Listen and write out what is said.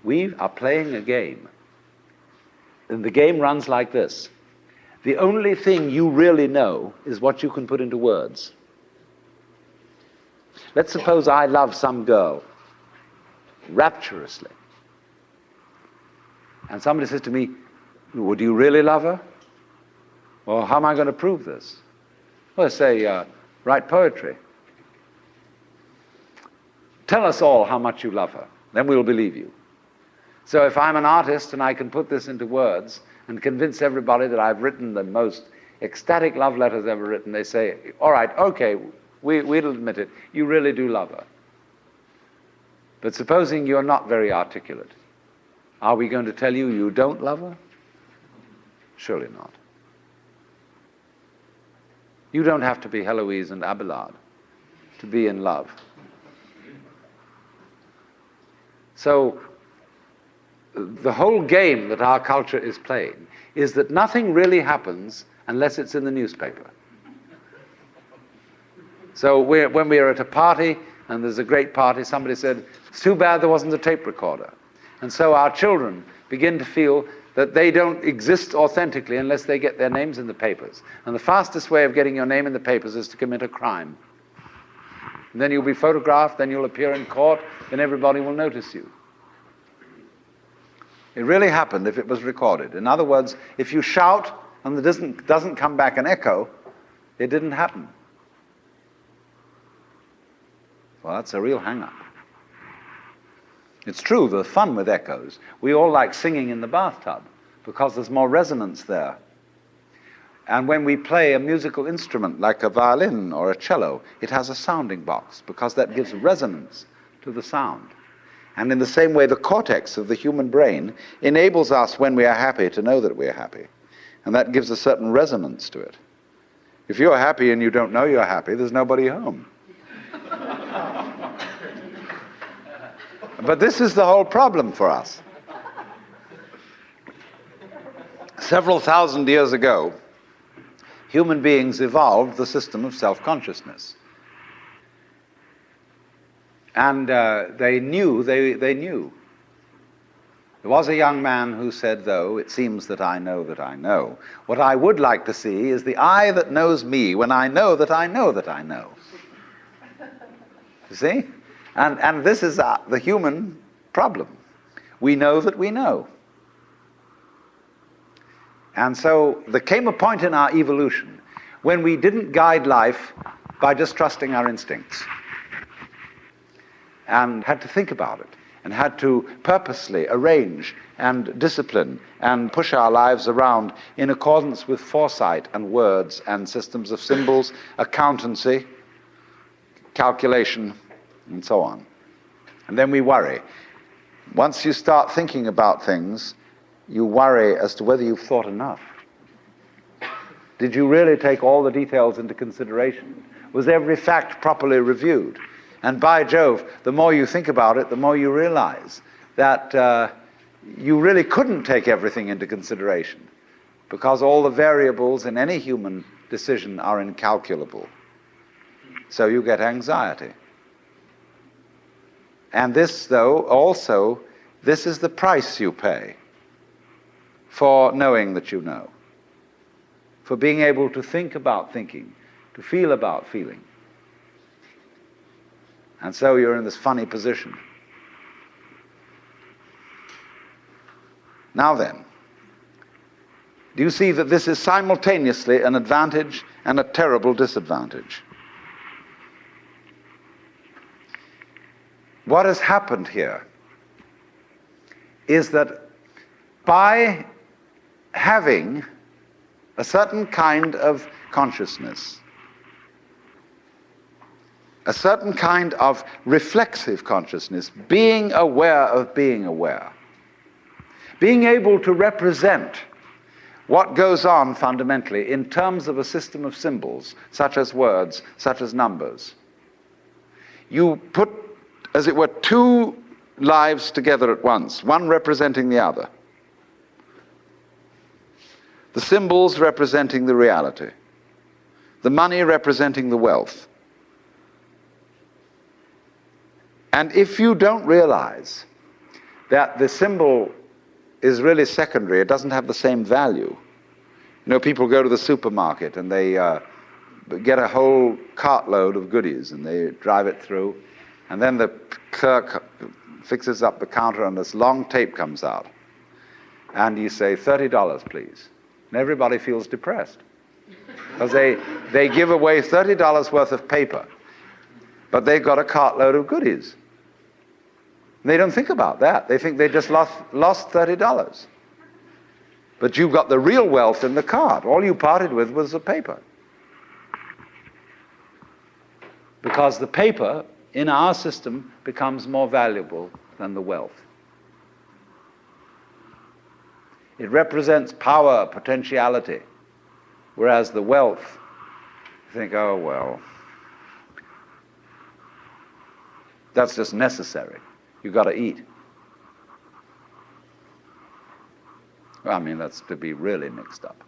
We are playing a game. And the game runs like this. The only thing you really know is what you can put into words. Let's suppose I love some girl rapturously. And somebody says to me, well, do you really love her? Well, how am I going to prove this? Well, say, write poetry. Tell us all how much you love her. Then we'll believe you. So if I'm an artist and I can put this into words and convince everybody that I've written the most ecstatic love letters ever written, they say, all right, okay, we'll admit it. You really do love her. But supposing you're not very articulate, are we going to tell you you don't love her? Surely not. You don't have to be Heloise and Abelard to be in love. So the whole game that our culture is playing is that nothing really happens unless it's in the newspaper. So when we're at a party, and there's a great party, somebody said, it's too bad there wasn't a tape recorder. And so our children begin to feel that they don't exist authentically unless they get their names in the papers. And the fastest way of getting your name in the papers is to commit a crime. And then you'll be photographed, then you'll appear in court, then everybody will notice you. It really happened if it was recorded. In other words, if you shout and there doesn't come back an echo, it didn't happen. Well, that's a real hang-up. It's true, there's fun with echoes. We all like singing in the bathtub because there's more resonance there. And when we play a musical instrument like a violin or a cello, it has a sounding box because that gives resonance to the sound. And in the same way, the cortex of the human brain enables us, when we are happy, to know that we are happy. And that gives a certain resonance to it. If you're happy and you don't know you're happy, there's nobody home. But this is the whole problem for us. Several thousand years ago, human beings evolved the system of self-consciousness. And they knew. There was a young man who said, though, it seems that I know that I know. What I would like to see is the I that knows me when I know that I know that I know. You see? And this is the human problem. We know that we know. And so there came a point in our evolution when we didn't guide life by just trusting our instincts, and had to think about it, and had to purposely arrange and discipline and push our lives around in accordance with foresight and words and systems of symbols, accountancy, calculation, and so on. And then we worry. Once you start thinking about things, you worry as to whether you've thought enough. Did you really take all the details into consideration? Was every fact properly reviewed? And by Jove, the more you think about it, the more you realize that you really couldn't take everything into consideration, because all the variables in any human decision are incalculable. So you get anxiety. And this, though, also, this is the price you pay for knowing that you know, for being able to think about thinking, to feel about feeling. And so you're in this funny position. Now then, do you see that this is simultaneously an advantage and a terrible disadvantage? What has happened here is that by having a certain kind of consciousness, a certain kind of reflexive consciousness, being aware of being aware, being able to represent what goes on fundamentally in terms of a system of symbols, such as words, such as numbers. You put, as it were, two lives together at once, one representing the other. The symbols representing the reality, the money representing the wealth. And if you don't realize that the symbol is really secondary. It doesn't have the same value. You know, people go to the supermarket and they get a whole cartload of goodies and they drive it through, and then the clerk fixes up the counter and this long tape comes out. And you say, $30, please. And everybody feels depressed. Because they give away $30 worth of paper, but they've got a cartload of goodies. And they don't think about that. They think they just lost $30. But you've got the real wealth in the cart. All you parted with was the paper. Because the paper in our system becomes more valuable than the wealth. It represents power, potentiality, whereas the wealth, you think, oh, well, that's just necessary. You've got to eat. Well, I mean, that's to be really mixed up.